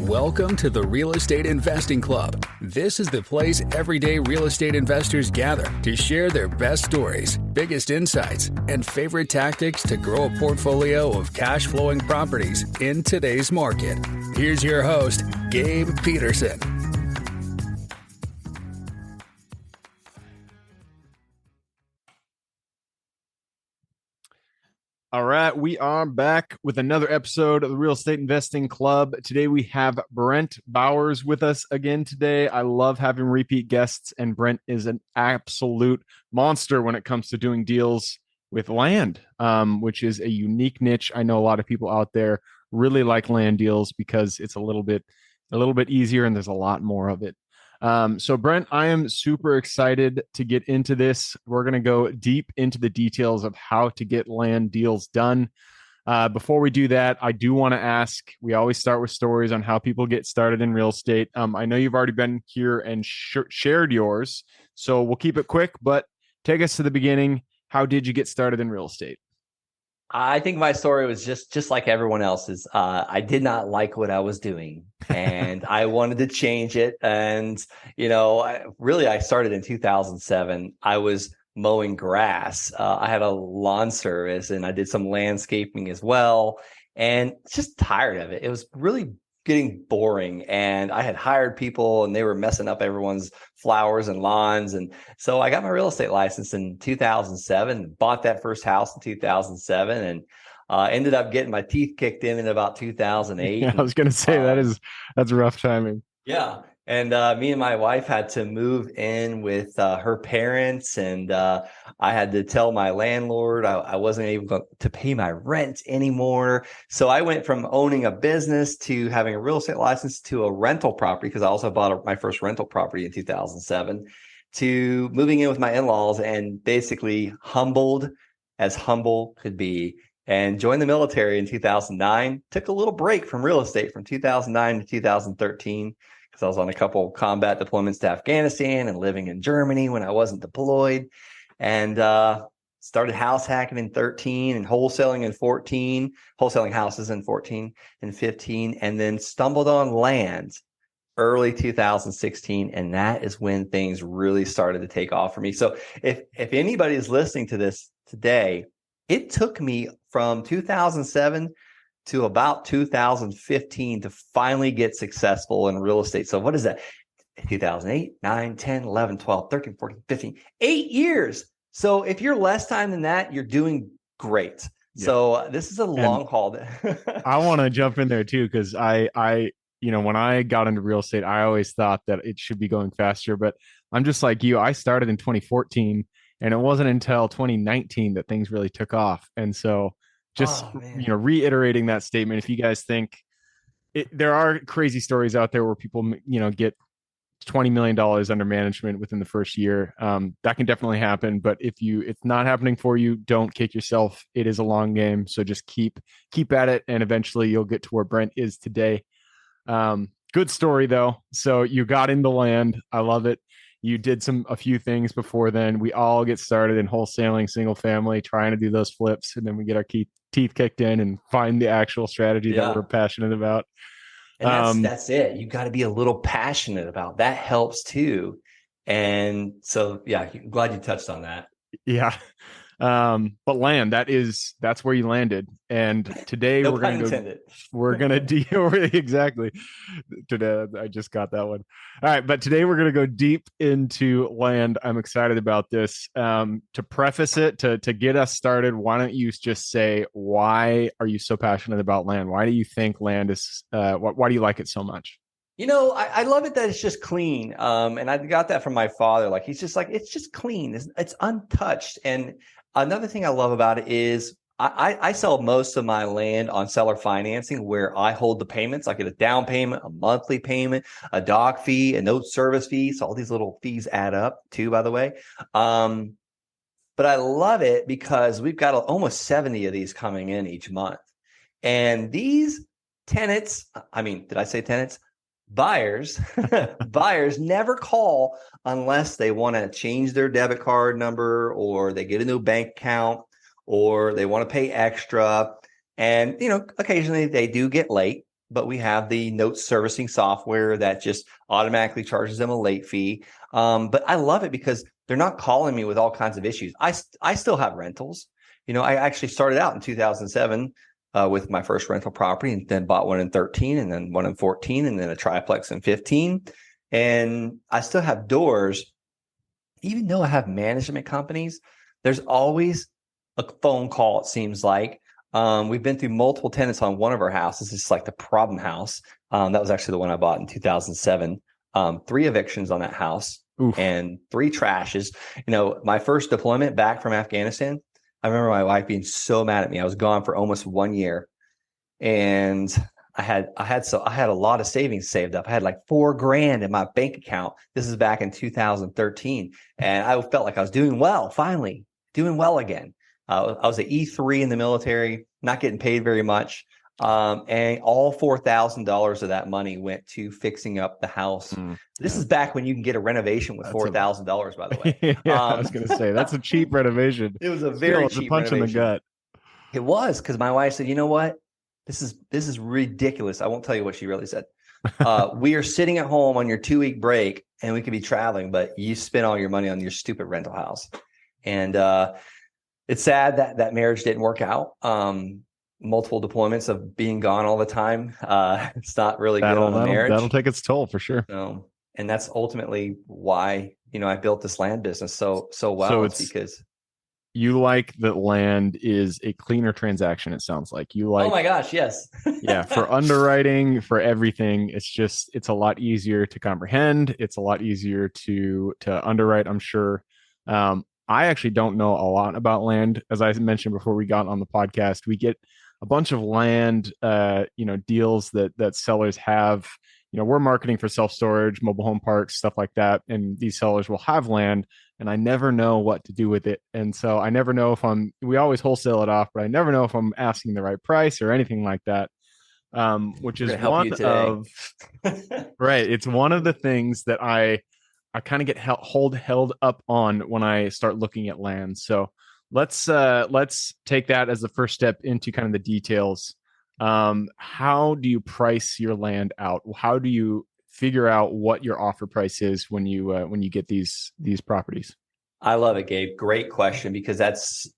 Welcome to the Real Estate Investing Club. This is the place everyday real estate investors gather to share their best stories, biggest insights, and favorite tactics to grow a portfolio of cash flowing properties in today's market. Here's your host, Gabe Peterson. All right, we are back with another episode of the Real Estate Investing Club. Today we have Brent Bowers with us again today. I love having repeat guests, and Brent is an absolute monster when it comes to doing deals with land, which is a unique niche. I know a lot of people out there really like land deals because it's a little bit easier and there's a lot more of it. So Brent, I am super excited to get into this. We're going to go deep into the details of how to get land deals done. Before we do that, I do want to ask, we always start with stories on how people get started in real estate. I know you've already been here and shared yours, so we'll keep it quick, but take us to the beginning. How did you get started in real estate? I think my story was just like everyone else's. I did not like what I was doing and I wanted to change it. And, I started in 2007. I was mowing grass. I had a lawn service and I did some landscaping as well, and just tired of it. It was really getting boring, and I had hired people and they were messing up everyone's flowers and lawns. And so I got my real estate license in 2007, bought that first house in 2007, and ended up getting my teeth kicked in about 2008. Yeah, I was going to say that's rough timing. Yeah. And me and my wife had to move in with her parents, and I had to tell my landlord I wasn't able to pay my rent anymore. So I went from owning a business to having a real estate license to a rental property, because I also bought my first rental property in 2007, to moving in with my in-laws, and basically humbled as humble could be, and joined the military in 2009. Took a little break from real estate from 2009 to 2013. I was on a couple combat deployments to Afghanistan and living in Germany when I wasn't deployed, and started house hacking in 13 and wholesaling in 14, wholesaling houses in 14 and 15, and then stumbled on land early 2016. And that is when things really started to take off for me. So if anybody is listening to this today, it took me from 2007 to about 2015 to finally get successful in real estate. So what is that? 2008, 9, 10, 11, 12, 13, 14, 15, 8 years. So if you're less time than that, you're doing great. Yeah. So this is a long haul. I want to jump in there too, because I when I got into real estate, I always thought that it should be going faster, but I'm just like you. I started in 2014, and it wasn't until 2019 that things really took off. And so just, reiterating that statement, if you guys think there are crazy stories out there where people, get $20 million under management within the first year, that can definitely happen. But if it's not happening for you, don't kick yourself. It is a long game. So just keep at it, and eventually you'll get to where Brent is today. Good story though. So you got into land. I love it. You did a few things before then. We all get started in wholesaling, single family, trying to do those flips, and then we get our teeth kicked in and find the actual strategy that we're passionate about. And that's it. You got to be a little passionate about that. Helps too. And so, I'm glad you touched on that. Yeah. But land, that's where you landed. And today we're going to deal with exactly today. I just got that one. All right. But today we're going to go deep into land. I'm excited about this. To preface it, to get us started, why don't you just say, why are you so passionate about land? Why do you think land is, why do you like it so much? I love it that it's just clean. And I got that from my father. Like, he's just like, it's just clean. It's untouched. And another thing I love about it is I sell most of my land on seller financing, where I hold the payments. I get a down payment, a monthly payment, a doc fee, a note service fee. So all these little fees add up too, by the way. But I love it because we've got almost 70 of these coming in each month. And these tenants, did I say tenants? Buyers never call unless they want to change their debit card number, or they get a new bank account, or they want to pay extra. And, occasionally they do get late. but we have the note servicing software that just automatically charges them a late fee. But I love it because they're not calling me with all kinds of issues. I still have rentals. I actually started out in 2007 with my first rental property, and then bought one in 13, and then one in 14, and then a triplex in 15. And I still have doors. Even though I have management companies, there's always a phone call, it seems like. We've been through multiple tenants on one of our houses. It's like the problem house. That was actually the one I bought in 2007. 3 evictions on that house. Oof. And 3 trashes. My first deployment back from Afghanistan, I remember my wife being so mad at me. I was gone for almost 1 year, and I had a lot of savings saved up. I had like $4,000 in my bank account. This is back in 2013, and I felt like I was doing well. Finally, doing well again. I was an E3 in the military, not getting paid very much. And all $4,000 of that money went to fixing up the house. This is back when you can get a renovation with $4,000, by the way. I was going to say, that's a cheap renovation. It was a very cheap punch renovation. In the gut. It was, because my wife said, you know what? This is ridiculous. I won't tell you what she really said. We are sitting at home on your 2-week break, and we could be traveling, but you spent all your money on your stupid rental house. And it's sad that marriage didn't work out. Multiple deployments of being gone all the time. It's not really good on the marriage. That'll take its toll for sure. And that's ultimately why, I built this land business so well. So it's because you like that land is a cleaner transaction. It sounds like you like, oh my gosh, yes. Yeah. For underwriting, for everything, it's a lot easier to comprehend. It's a lot easier to underwrite, I'm sure. I actually don't know a lot about land. As I mentioned before we got on the podcast, we get a bunch of land, deals that sellers have. We're marketing for self-storage, mobile home parks, stuff like that. And these sellers will have land, and I never know what to do with it. And so I never know we always wholesale it off, but I never know if I'm asking the right price or anything like that. Which is one of, right. It's one of the things that I kind of get held up on when I start looking at land. So let's take that as the first step into kind of the details. How do you price your land out? How do you figure out what your offer price is when you get these properties? I love it, Gabe. Great question, because that's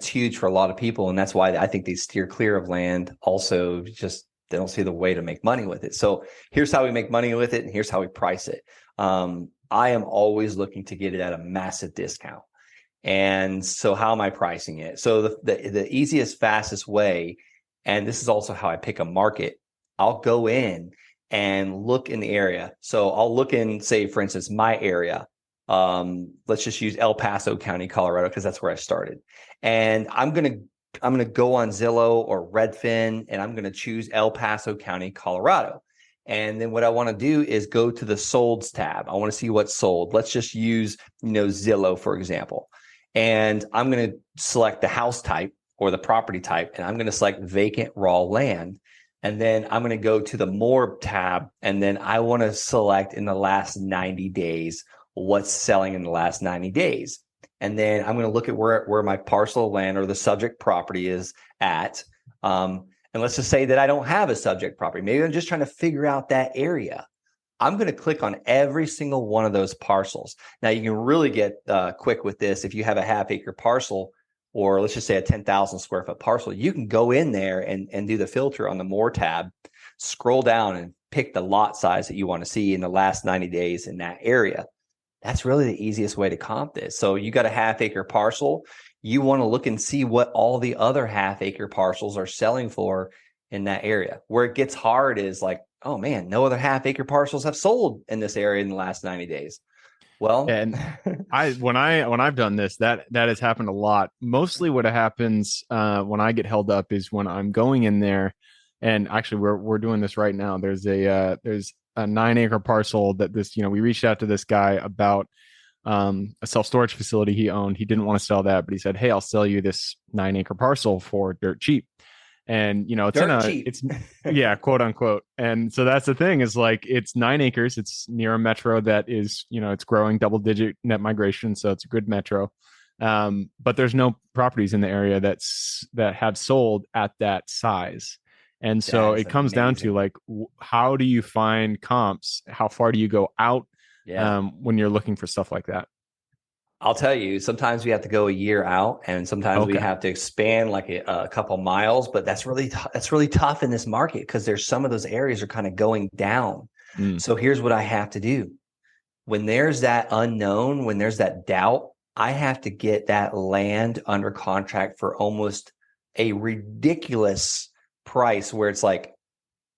huge for a lot of people, and that's why I think they steer clear of land. Also, just they don't see the way to make money with it. So here's how we make money with it, and here's how we price it. I am always looking to get it at a massive discount. And so how am I pricing it? So the easiest, fastest way, and this is also how I pick a market, I'll go in and look in the area. So I'll look in, say, for instance, my area. Let's just use El Paso County, Colorado, because that's where I started. And I'm gonna go on Zillow or Redfin, and I'm gonna choose El Paso County, Colorado. And then what I want to do is go to the solds tab. I want to see what's sold. Let's just use, Zillow, for example. And I'm going to select the house type or the property type, and I'm going to select vacant raw land. And then I'm going to go to the more tab, and then I want to select in the last 90 days what's selling in the last 90 days. And then I'm going to look at where my parcel of land or the subject property is at. And let's just say that I don't have a subject property. Maybe I'm just trying to figure out that area. I'm going to click on every single one of those parcels. Now, you can really get quick with this. If you have a half-acre parcel, or let's just say a 10,000 square foot parcel, you can go in there and do the filter on the More tab, scroll down and pick the lot size that you want to see in the last 90 days in that area. That's really the easiest way to comp this. So you got a half-acre parcel. You want to look and see what all the other half-acre parcels are selling for in that area. Where it gets hard is like, oh man, no other half-acre parcels have sold in this area in the last 90 days. Well, and when I've done this, that has happened a lot. Mostly what happens when I get held up is when I'm going in there, and actually we're doing this right now. There's a 9-acre parcel that we reached out to this guy about a self-storage facility he owned. He didn't want to sell that, but he said, hey, I'll sell you this 9-acre parcel for dirt cheap. And it's yeah, quote unquote. And so that's the thing, is like, it's 9 acres. It's near a metro that is, it's growing double-digit net migration, so it's a good metro. But there's no properties in the area that have sold at that size. And so That is it comes down to amazing. like, how do you find comps? How far do you go out Yeah. when you're looking for stuff like that? I'll tell you, sometimes we have to go a year out, and sometimes we Okay. have to expand like a couple miles. But that's really tough in this market because there's some of those areas are kind of going down. Mm. So here's what I have to do: when there's that unknown, when there's that doubt, I have to get that land under contract for almost a ridiculous price, where it's like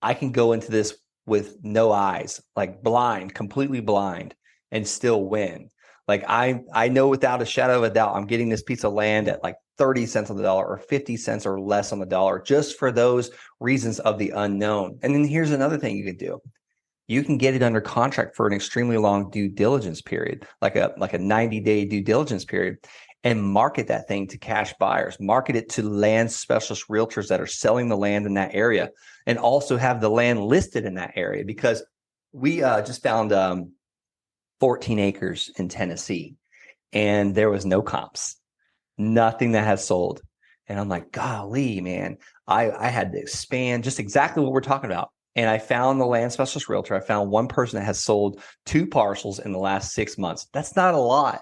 I can go into this with no eyes, like blind, completely blind, and still win. Like I know without a shadow of a doubt, I'm getting this piece of land at like 30 cents on the dollar or 50 cents or less on the dollar, just for those reasons of the unknown. And then here's another thing you could do. You can get it under contract for an extremely long due diligence period, like a 90-day due diligence period, and market that thing to cash buyers, market it to land specialist realtors that are selling the land in that area, and also have the land listed in that area. Because we just found 14 acres in Tennessee, and there was no comps, nothing that has sold. And I'm like, golly, man, I had to expand, just exactly what we're talking about. And I found the land specialist realtor. I found one person that has sold 2 parcels in the last 6 months. That's not a lot.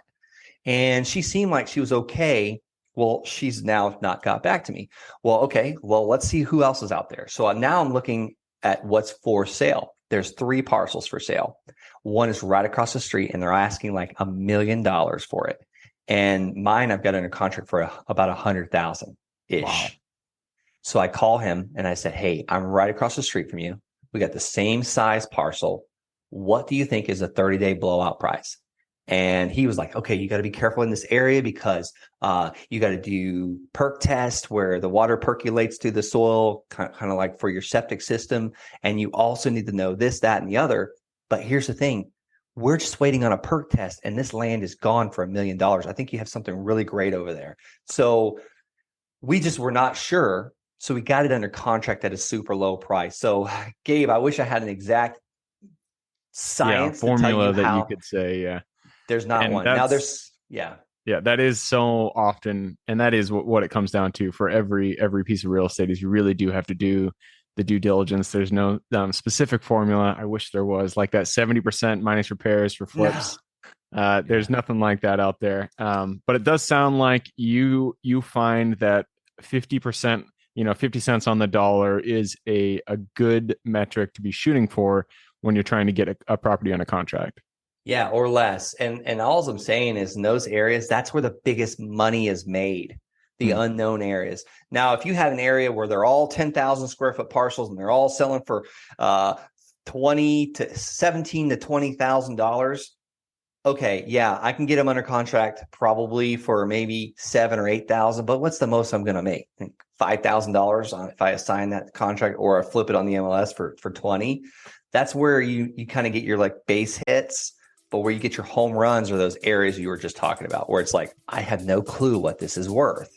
And she seemed like she was okay. Well, she's now not got back to me. Well, okay. Well, let's see who else is out there. So now I'm looking at what's for sale. There's 3 parcels for sale. One is right across the street, and they're asking like $1 million for it. And mine, I've got under contract for about 100,000 ish. Wow. So I call him and I said, hey, I'm right across the street from you. We got the same size parcel. What do you think is a 30-day blowout price? And he was like, okay, you got to be careful in this area because you got to do perk test where the water percolates through the soil, kind of like for your septic system. And you also need to know this, that, and the other. But here's the thing. We're just waiting on a perk test, and this land is gone for $1 million. I think you have something really great over there. So we just were not sure. So we got it under contract at a super low price. So Gabe, I wish I had an exact science formula to tell you that how. you could say, yeah. There's not And one. Now there's, yeah. Yeah, that is so often, and that is what it comes down to for every piece of real estate is you really do have to do the due diligence. There's no specific formula. I wish there was, like that 70% minus repairs for flips. No. There's nothing like that out there. But it does sound like you find that 50%, 50 cents on the dollar is a good metric to be shooting for when you're trying to get a property under contract. Yeah, or less. And all I'm saying is in those areas, that's where the biggest money is made, the unknown areas. Now, if you have an area where they're all 10,000 square foot parcels and they're all selling for $17,000 to $20,000, okay, yeah, I can get them under contract probably for maybe 7,000 or 8,000. But what's the most I'm going to make? $5,000 if I assign that contract, or I flip it on the MLS for 20. That's where you kind of get your like base hits. But where you get your home runs are those areas you were just talking about, where it's like, I have no clue what this is worth.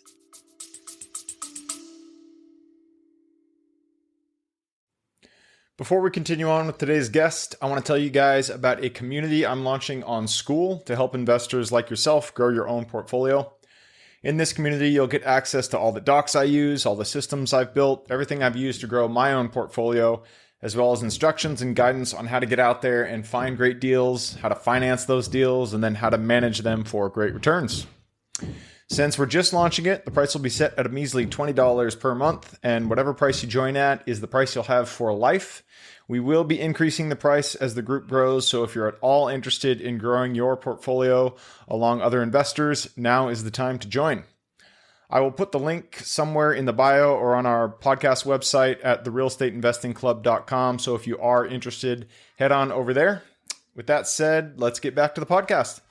Before we continue on with today's guest, I want to tell you guys about a community I'm launching on School to help investors like yourself grow your own portfolio. In this community, you'll get access to all the docs I use, all the systems I've built, everything I've used to grow my own portfolio, as well as instructions and guidance on how to get out there and find great deals, how to finance those deals, and then how to manage them for great returns. Since we're just launching it, the price will be set at a measly $20 per month, and whatever price you join at is the price you'll have for life. We will be increasing the price as the group grows, so if you're at all interested in growing your portfolio along other investors, now is the time to join. I will put the link somewhere in the bio or on our podcast website at therealestateinvestingclub.com. So if you are interested, head on over there. With that said, let's get back to the podcast.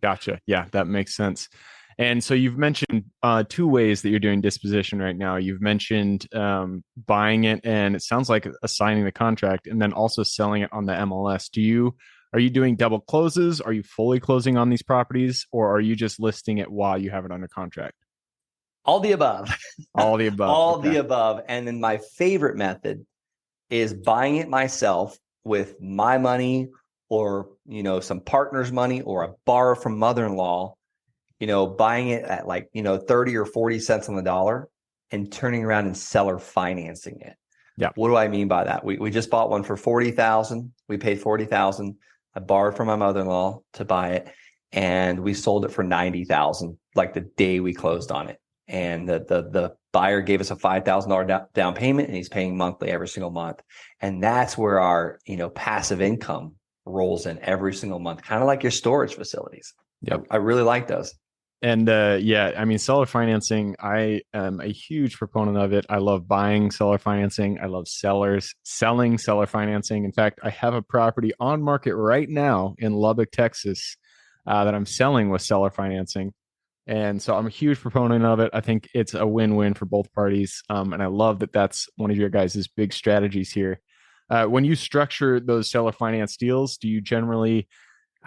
Gotcha. Yeah, that makes sense. And so you've mentioned 2 ways that you're doing disposition right now. You've mentioned buying it, and it sounds like assigning the contract, and then also selling it on the MLS. Are you doing double closes? Are you fully closing on these properties, or are you just listing it while you have it under contract? All the above. All the above. All the above. And then my favorite method is buying it myself with my money, or some partner's money, or a borrow from mother-in-law, buying it at 30 or 40 cents on the dollar and turning around and seller financing it. Yeah. What do I mean by that? We just bought one for $40,000. We paid $40,000. I borrowed from my mother-in-law to buy it, and we sold it for $90,000 like the day we closed on it. And the buyer gave us a $5,000 down payment, and he's paying monthly every single month. And that's where our passive income rolls in every single month, kind of like your storage facilities. Yep. I really like those. And seller financing, I am a huge proponent of it. I love buying seller financing. I love selling seller financing. In fact, I have a property on market right now in Lubbock, Texas, that I'm selling with seller financing. And so I'm a huge proponent of it. I think it's a win-win for both parties. And I love that that's one of your guys' big strategies here. When you structure those seller finance deals, do you generally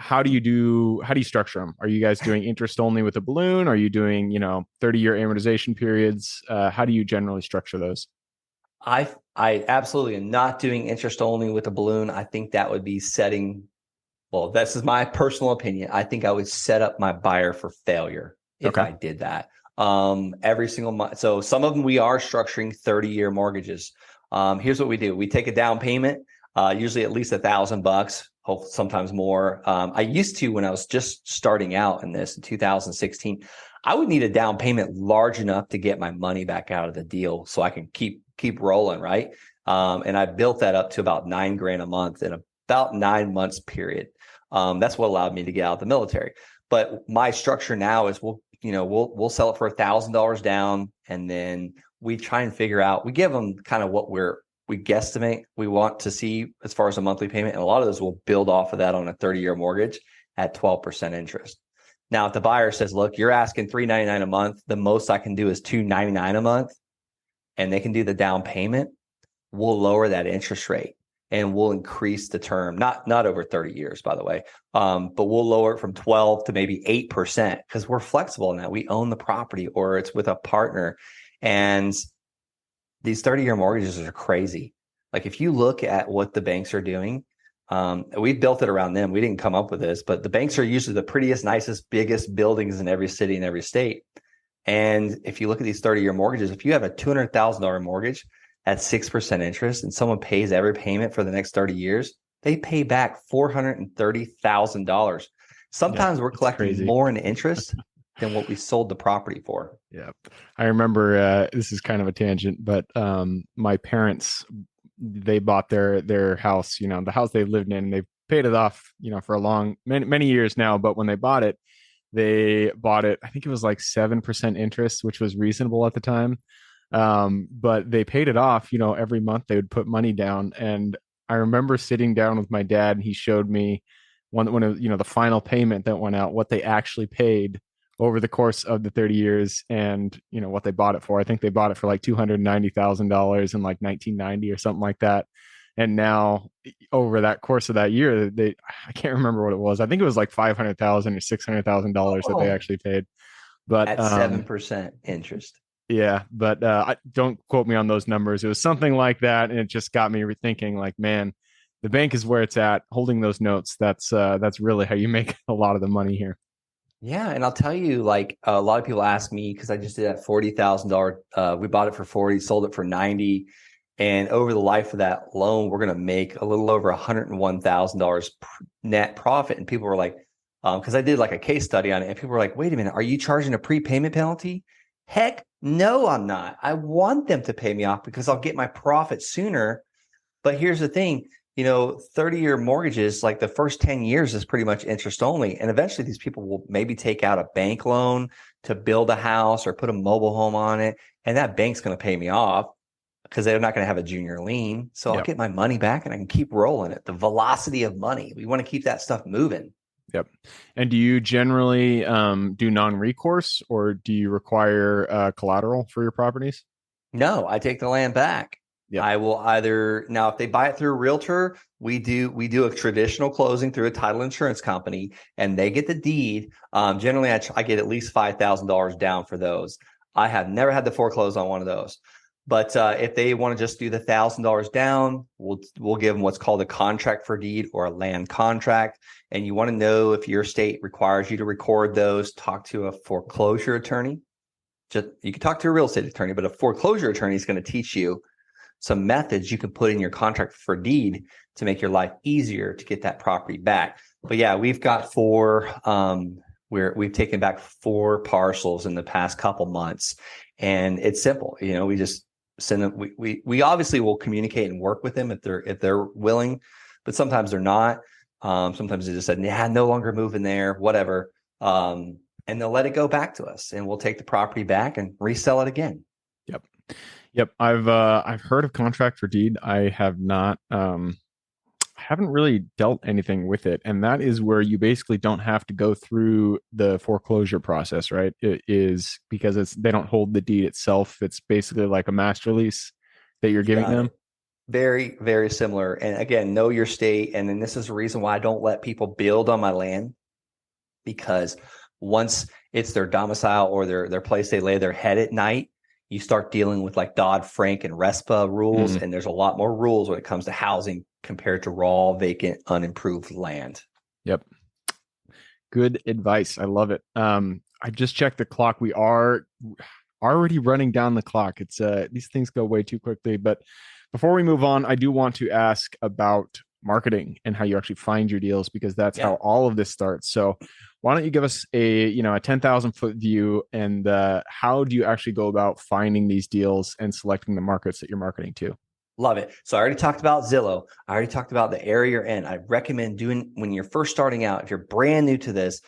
how do you structure them? Are you guys doing interest only with a balloon? Are you doing 30-year amortization periods? How do you generally structure those? I absolutely am not doing interest only with a balloon. I think that would be this is my personal opinion. I think I would set up my buyer for failure if I did that every single month. So some of them we are structuring 30-year mortgages. Here's what we do. We take a down payment, usually at least $1,000, sometimes more. I used to, when I was just starting out in this in 2016, I would need a down payment large enough to get my money back out of the deal so I can keep rolling, right? And I built that up to about $9,000 a month in about 9 months period. That's what allowed me to get out of the military. But my structure now is we'll sell it for $1,000 down, and then we try and figure out, we give them kind of what we guesstimate we want to see as far as a monthly payment. And a lot of those will build off of that on a 30-year mortgage at 12% interest. Now, if the buyer says, look, you're asking $399 a month, the most I can do is $299 a month, and they can do the down payment, we'll lower that interest rate and we'll increase the term, not over 30 years, by the way, but we'll lower it from 12 to maybe 8% because we're flexible in that. We own the property or it's with a partner. And these 30-year mortgages are crazy. Like if you look at what the banks are doing, we've built it around them. We didn't come up with this, but the banks are usually the prettiest, nicest, biggest buildings in every city and every state. And if you look at these 30-year mortgages, if you have a $200,000 mortgage at 6% interest and someone pays every payment for the next 30 years, they pay back $430,000. Sometimes we're collecting more in interest than what we sold the property for. Yeah. I remember, this is kind of a tangent, but my parents, they bought their house, the house they lived in, they paid it off, for many years now. But when they bought it, I think it was like 7% interest, which was reasonable at the time. But they paid it off, every month they would put money down. And I remember sitting down with my dad and he showed me when the final payment that went out, what they actually paid over the course of the 30 years and, what they bought it for. I think they bought it for like $290,000 in like 1990 or something like that. And now over that course of that year, I can't remember what it was. I think it was like $500,000 or $600,000 that they actually paid. But at 7% interest. Yeah, but don't quote me on those numbers. It was something like that. And it just got me rethinking like, man, the bank is where it's at. Holding those notes, that's really how you make a lot of the money here. Yeah. And I'll tell you, like a lot of people ask me, because I just did that $40,000. We bought it for 40, sold it for 90. And over the life of that loan, we're going to make a little over $101,000 net profit. And people were like, because I did like a case study on it. And people were like, wait a minute, are you charging a prepayment penalty? Heck no, I'm not. I want them to pay me off because I'll get my profit sooner. But here's the thing. 30-year mortgages, like the first 10 years is pretty much interest only. And eventually these people will maybe take out a bank loan to build a house or put a mobile home on it. And that bank's going to pay me off because they're not going to have a junior lien. So I'll get my money back and I can keep rolling it. The velocity of money. We want to keep that stuff moving. Yep. And do you generally do non-recourse or do you require collateral for your properties? No, I take the land back. Yep. I will now if they buy it through a realtor, we do a traditional closing through a title insurance company and they get the deed. Generally, I get at least $5,000 down for those. I have never had to foreclose on one of those. But if they want to just do the $1,000 down, we'll give them what's called a contract for deed or a land contract. And you want to know if your state requires you to record those, talk to a foreclosure attorney. You can talk to a real estate attorney, but a foreclosure attorney is going to teach you some methods you can put in your contract for deed to make your life easier to get that property back. But yeah, we've got we've taken back 4 parcels in the past couple months, and it's simple. We just send them. We obviously will communicate and work with them if they're willing, but sometimes they're not. Sometimes they just said, "Yeah, no longer moving there," whatever. And they'll let it go back to us, and we'll take the property back and resell it again. Yep. I've heard of contract for deed. I have not. Haven't really dealt anything with it, and that is where you basically don't have to go through the foreclosure process, right? It is because they don't hold the deed itself. It's basically like a master lease that you're giving them. Very, very similar. And again, know your state. And then this is the reason why I don't let people build on my land, because once it's their domicile or their place they lay their head at night, you start dealing with like Dodd-Frank and RESPA rules. And there's a lot more rules when it comes to housing compared to raw, vacant, unimproved land. Yep. Good advice. I love it. I just checked the clock. We are already running down the clock. It's these things go way too quickly. But before we move on, I do want to ask about marketing and how you actually find your deals, because that's how all of this starts. So why don't you give us a 10,000 foot view, and how do you actually go about finding these deals and selecting the markets that you're marketing to? Love it. So I already talked about Zillow. I already talked about the area you're in. I recommend doing, when you're first starting out, if you're brand new to this,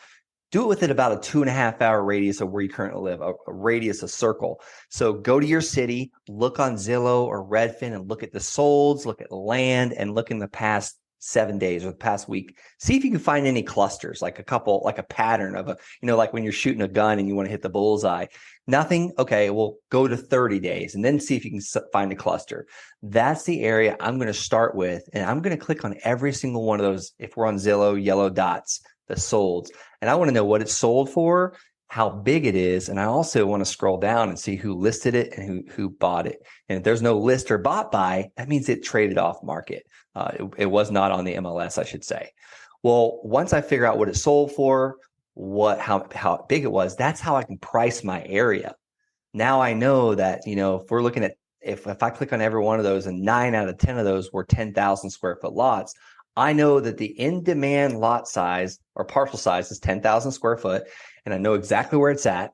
do it within about a 2.5 hour radius of where you currently live, a radius, a circle. So go to your city, look on Zillow or Redfin, and look at the solds, look at land, and look in the past 7 days or the past week. See if you can find any clusters, like a pattern of like when you're shooting a gun and you want to hit the bullseye. Nothing. Okay, well, go to 30 days and then see if you can find a cluster. That's the area I'm going to start with. And I'm going to click on every single one of those. If we're on Zillow, yellow dots, the solds. And I want to know what it's sold for, how big it is. And I also want to scroll down and see who listed it and who bought it. And if there's no list or bought by, that means it traded off market. It was not on the MLS, I should say. Well, once I figure out what it sold for, how big it was, that's how I can price my area. Now I know that, if we're looking at, if I click on every one of those and 9 out of 10 of those were 10,000 square foot lots, I know that the in-demand lot size or parcel size is 10,000 square foot, and I know exactly where it's at.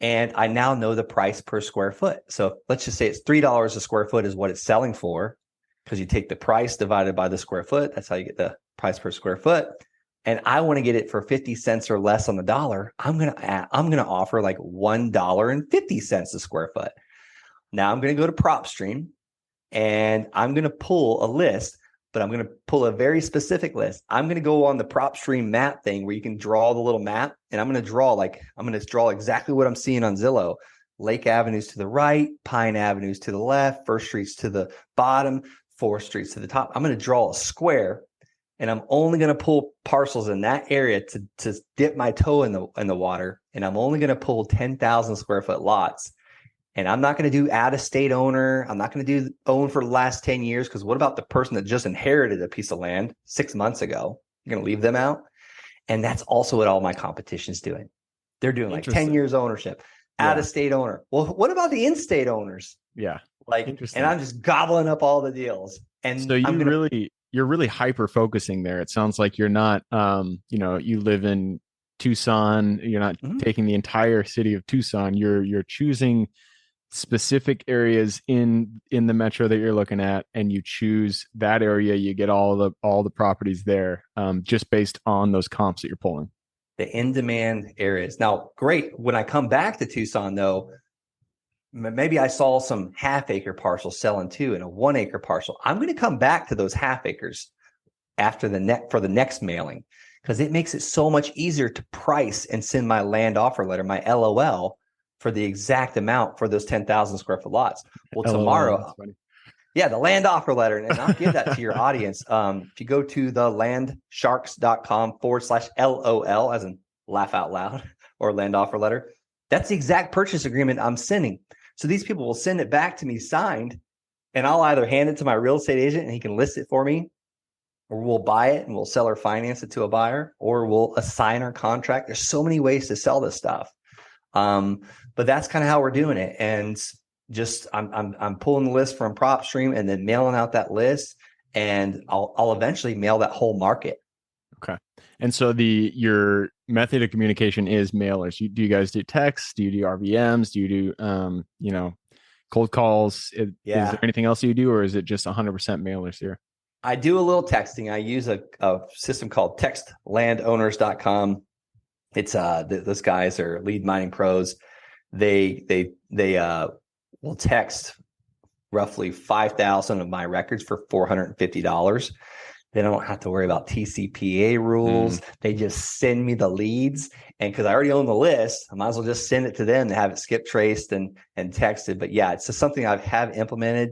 And I now know the price per square foot. So let's just say it's $3 a square foot is what it's selling for, because you take the price divided by the square foot. That's how you get the price per square foot. And I want to get it for 50 cents or less on the dollar. I'm gonna offer like $1.50 a square foot. Now I'm going to go to PropStream, and I'm going to pull a list. But I'm going to pull a very specific list. I'm going to go on the PropStream map thing where you can draw the little map, and I'm going to draw exactly what I'm seeing on Zillow. Lake Avenues to the right, Pine Avenues to the left, First Streets to the bottom, Fourth Streets to the top. I'm going to draw a square, and I'm only going to pull parcels in that area to dip my toe in the water. And I'm only going to pull 10,000 square foot lots. And I'm not going to do out-of-state owner. I'm not going to do own for the last 10 years, because what about the person that just inherited a piece of land 6 months ago? You're going to leave them out? And that's also what all my competition's doing. They're doing like 10 years ownership, out-of-state owner. Well, what about the in-state owners? Yeah. And I'm just gobbling up all the deals. And so you're really hyper focusing there. It sounds like you're not, you live in Tucson. You're not taking the entire city of Tucson. You're choosing specific areas in the metro that you're looking at, and you choose that area. You get all the properties there, just based on those comps that you're pulling. The in-demand areas. Now, great. When I come back to Tucson, though, maybe I saw some half-acre parcels selling too, and a 1 acre parcel. I'm going to come back to those half acres after for the next mailing, because it makes it so much easier to price and send my land offer letter, my LOL, for the exact amount for those 10,000 square foot lots. Well, tomorrow, the land offer letter, and I'll give that to your audience. If you go to thelandsharks.com/LOL, as in laugh out loud, or land offer letter, that's the exact purchase agreement I'm sending. So these people will send it back to me signed, and I'll either hand it to my real estate agent and he can list it for me, or we'll buy it and we'll sell or finance it to a buyer, or we'll assign our contract. There's so many ways to sell this stuff. But that's kind of how we're doing it. And just I'm pulling the list from PropStream and then mailing out that list, and I'll eventually mail that whole market. Okay. And so your method of communication is mailers. Do you guys do text? Do you do RVMs? Do you do cold calls? Is there anything else you do, or is it just 100% mailers here? I do a little texting. I use a system called textlandowners.com. It's those guys are lead mining pros. They will text roughly 5,000 of my records for $450. They don't have to worry about TCPA rules. They just send me the leads. And because I already own the list, I might as well just send it to them to have it skip traced and texted. But yeah, it's just something I have implemented.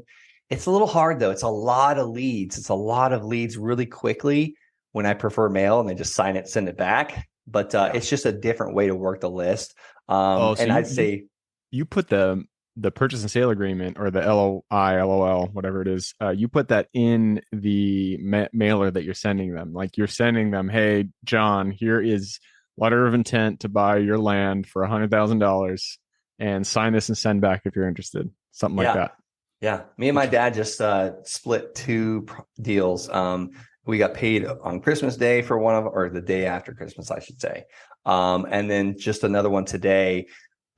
It's a little hard though. It's a lot of leads. It's a lot of leads really quickly when I prefer mail, and they just sign it, send it back. But it's just a different way to work the list. I'd say you put the purchase and sale agreement, or the LOI, LOL, whatever it is, you put that in the mailer that you're sending them. Like you're sending them, hey, John, here is letter of intent to buy your land for $100,000, and sign this and send back if you're interested. Something like that. Yeah. Me and my dad just split two deals. We got paid on Christmas Day for one or the day after Christmas, I should say. And then just another one today.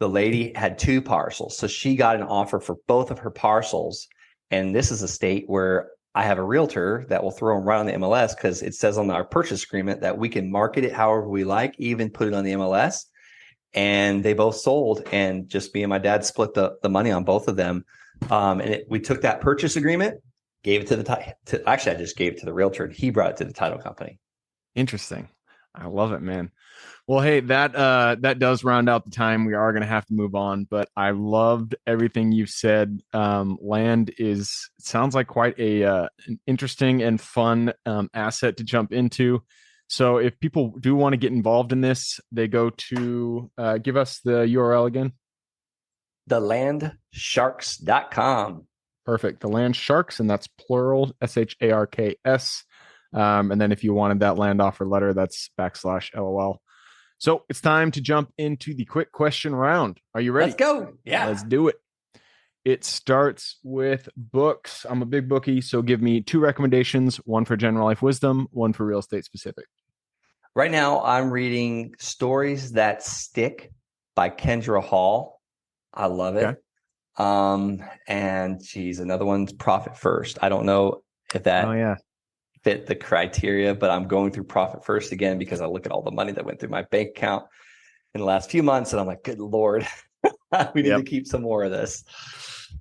The lady had two parcels. So she got an offer for both of her parcels. And this is a state where I have a realtor that will throw them right on the MLS, because it says on our purchase agreement that we can market it however we like, even put it on the MLS. And they both sold, and just me and my dad split the money on both of them. We took that purchase agreement, gave it to actually, I just gave it to the realtor, and he brought it to the title company. Interesting. I love it, man. Well, hey, that does round out the time. We are going to have to move on, but I loved everything you've said. Land sounds like quite an interesting and fun asset to jump into. So if people do want to get involved in this, they go to give us the URL again. thelandsharks.com. Perfect. The Land Sharks, and that's plural, SHARKS. And then if you wanted that land offer letter, that's /LOL. So it's time to jump into the quick question round. Are you ready? Let's go. Yeah. Let's do it. It starts with books. I'm a big bookie, so give me 2 recommendations, one for general life wisdom, one for real estate specific. Right now, I'm reading Stories That Stick by Kendra Hall. I love it. Okay. And geez, another one's Profit First. I don't know if that fit the criteria, but I'm going through Profit First again because I look at all the money that went through my bank account in the last few months, and I'm like, good Lord, we need to keep some more of this.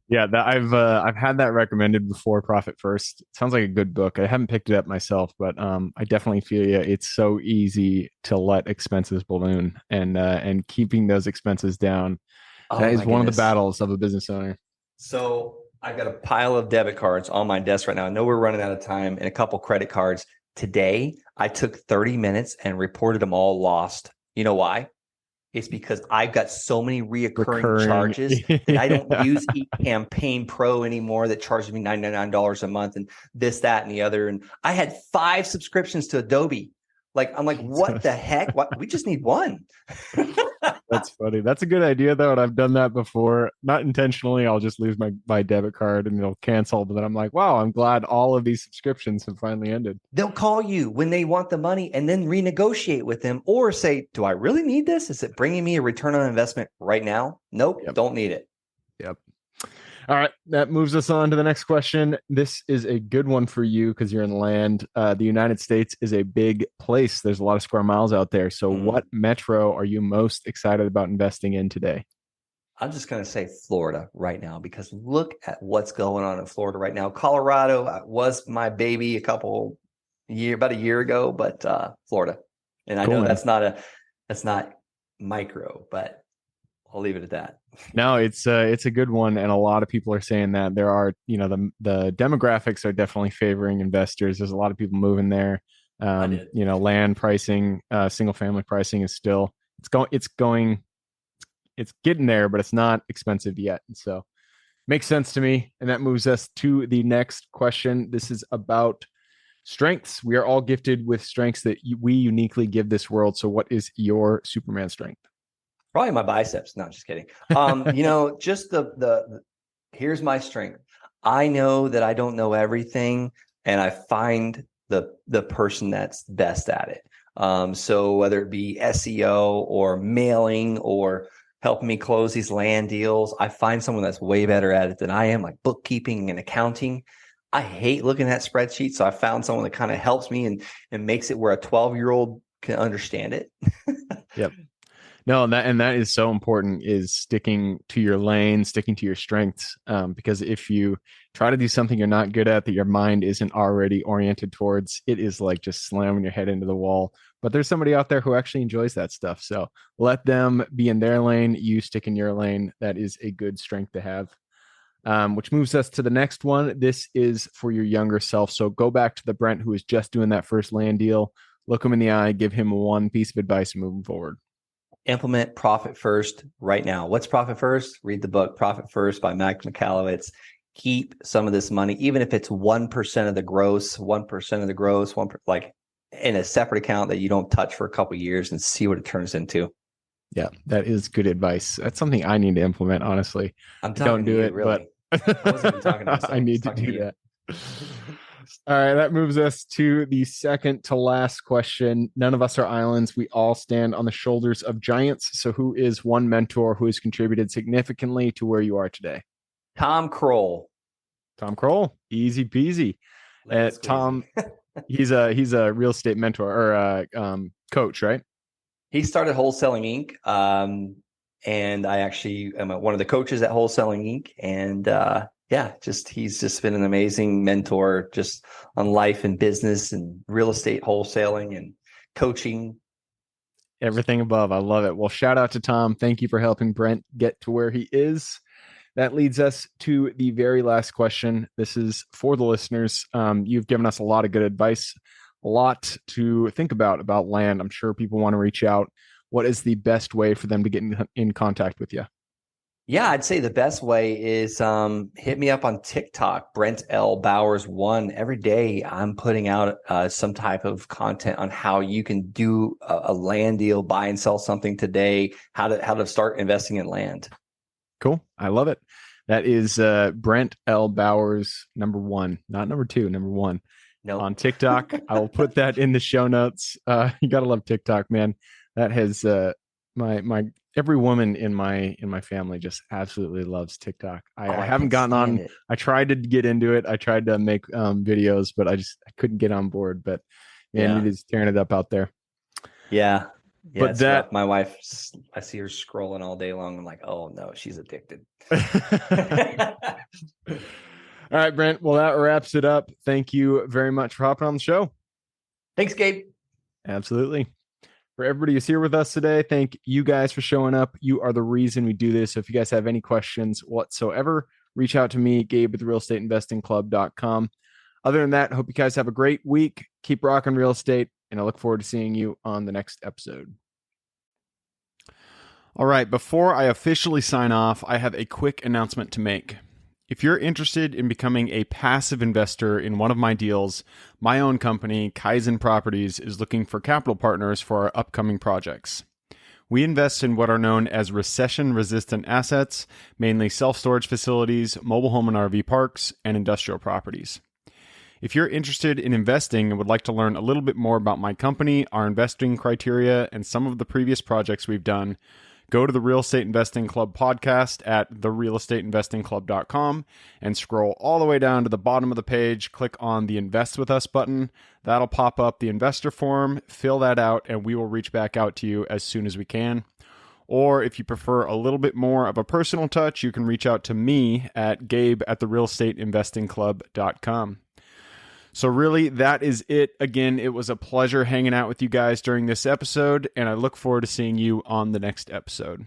Yeah, I've had that recommended before. Profit First. It sounds like a good book. I haven't picked it up myself, but I definitely feel you. It's so easy to let expenses balloon, and keeping those expenses down. That is one of the battles of a business owner. So I've got a pile of debit cards on my desk right now. I know we're running out of time, and a couple credit cards. Today, I took 30 minutes and reported them all lost. You know why? It's because I've got so many recurring charges that I don't use eCampaign Pro anymore, that charges me $99 a month and this, that, and the other. And I had 5 subscriptions to Adobe. I'm like, what the heck? We just need one. That's funny. That's a good idea, though. And I've done that before. Not intentionally. I'll just lose my debit card and it'll cancel. But then I'm like, wow, I'm glad all of these subscriptions have finally ended. They'll call you when they want the money and then renegotiate with them, or say, do I really need this? Is it bringing me a return on investment right now? Nope, Don't need it. Yep. All right. That moves us on to the next question. This is a good one for you because you're in land. The United States is a big place. There's a lot of square miles out there. So what metro are you most excited about investing in today? I'm just going to say Florida right now, because look at what's going on in Florida right now. Colorado was my baby about a year ago, but Florida. And I know that's not micro, but I'll leave it at that. No, it's a good one, and a lot of people are saying that there are, the demographics are definitely favoring investors. There's a lot of people moving there. Land pricing, single family pricing is still it's going it's getting there, but it's not expensive yet. And so makes sense to me. And that moves us to the next question. This is about strengths. We are all gifted with strengths that we uniquely give this world. So what is your Superman strength? Probably my biceps. No, just kidding. Just here's my strength. I know that I don't know everything, and I find the person that's best at it. So whether it be SEO or mailing or helping me close these land deals, I find someone that's way better at it than I am, like bookkeeping and accounting. I hate looking at spreadsheets, so I found someone that kind of helps me and makes it where a 12-year-old can understand it. Yep. No, and that is so important, is sticking to your lane, sticking to your strengths. Because if you try to do something you're not good at, that your mind isn't already oriented towards, it is like just slamming your head into the wall. But there's somebody out there who actually enjoys that stuff. So let them be in their lane, you stick in your lane. That is a good strength to have. Which moves us to the next one. This is for your younger self. So go back to the Brent who is just doing that first land deal, look him in the eye, give him one piece of advice moving forward. Implement Profit First right now. What's Profit First? Read the book Profit First by Mac Michalowicz. Keep some of this money, even if it's 1% of the gross, 1% of the gross, like in a separate account that you don't touch for a couple of years, and see what it turns into. Yeah, that is good advice. That's something I need to implement, honestly. I'm talking to you, really. But I wasn't even talking to myself. I need to do that. All right, that moves us to the second to last question. None of us are islands. We all stand on the shoulders of giants. So who is one mentor who has contributed significantly to where you are today? Tom Kroll. Tom Kroll, easy peasy. Tom, he's a real estate mentor or coach, right? He started Wholesaling Inc. And I actually am one of the coaches at Wholesaling Inc. And he's just been an amazing mentor just on life and business and real estate wholesaling and coaching. Everything above. I love it. Well, shout out to Tom. Thank you for helping Brent get to where he is. That leads us to the very last question. This is for the listeners. You've given us a lot of good advice, a lot to think about land. I'm sure people want to reach out. What is the best way for them to get in contact with you? Yeah, I'd say the best way is hit me up on TikTok, Brent L. Bowers 1. Every day I'm putting out some type of content on how you can do a land deal, buy and sell something today, how to start investing in land. Cool. I love it. That is Brent L. Bowers, number 1, not number 2, number 1. Nope. On TikTok. I will put that in the show notes. You gotta love TikTok, man. That has my every woman in my family just absolutely loves TikTok. I haven't gotten on it. I tried to get into it. I tried to make videos, but I couldn't get on board. But man, it is tearing it up out there. Yeah. But that rough. My wife, I see her scrolling all day long. I'm like, oh no, she's addicted. All right, Brent. Well, that wraps it up. Thank you very much for hopping on the show. Thanks, Gabe. Absolutely. For everybody who's here with us today, thank you guys for showing up. You are the reason we do this. So if you guys have any questions whatsoever, reach out to me, Gabe at therealestateinvestingclub.com. Other than that, hope you guys have a great week. Keep rocking real estate, and I look forward to seeing you on the next episode. All right, before I officially sign off, I have a quick announcement to make. If you're interested in becoming a passive investor in one of my deals, my own company, Kaizen Properties, is looking for capital partners for our upcoming projects. We invest in what are known as recession-resistant assets, mainly self-storage facilities, mobile home and RV parks, and industrial properties. If you're interested in investing and would like to learn a little bit more about my company, our investing criteria, and some of the previous projects we've done, go to the Real Estate Investing Club podcast at therealestateinvestingclub.com and scroll all the way down to the bottom of the page. Click on the Invest With Us button. That'll pop up the investor form. Fill that out, and we will reach back out to you as soon as we can. Or if you prefer a little bit more of a personal touch, you can reach out to me at gabe@therealestateinvestingclub.com. So really, that is it. Again, it was a pleasure hanging out with you guys during this episode, and I look forward to seeing you on the next episode.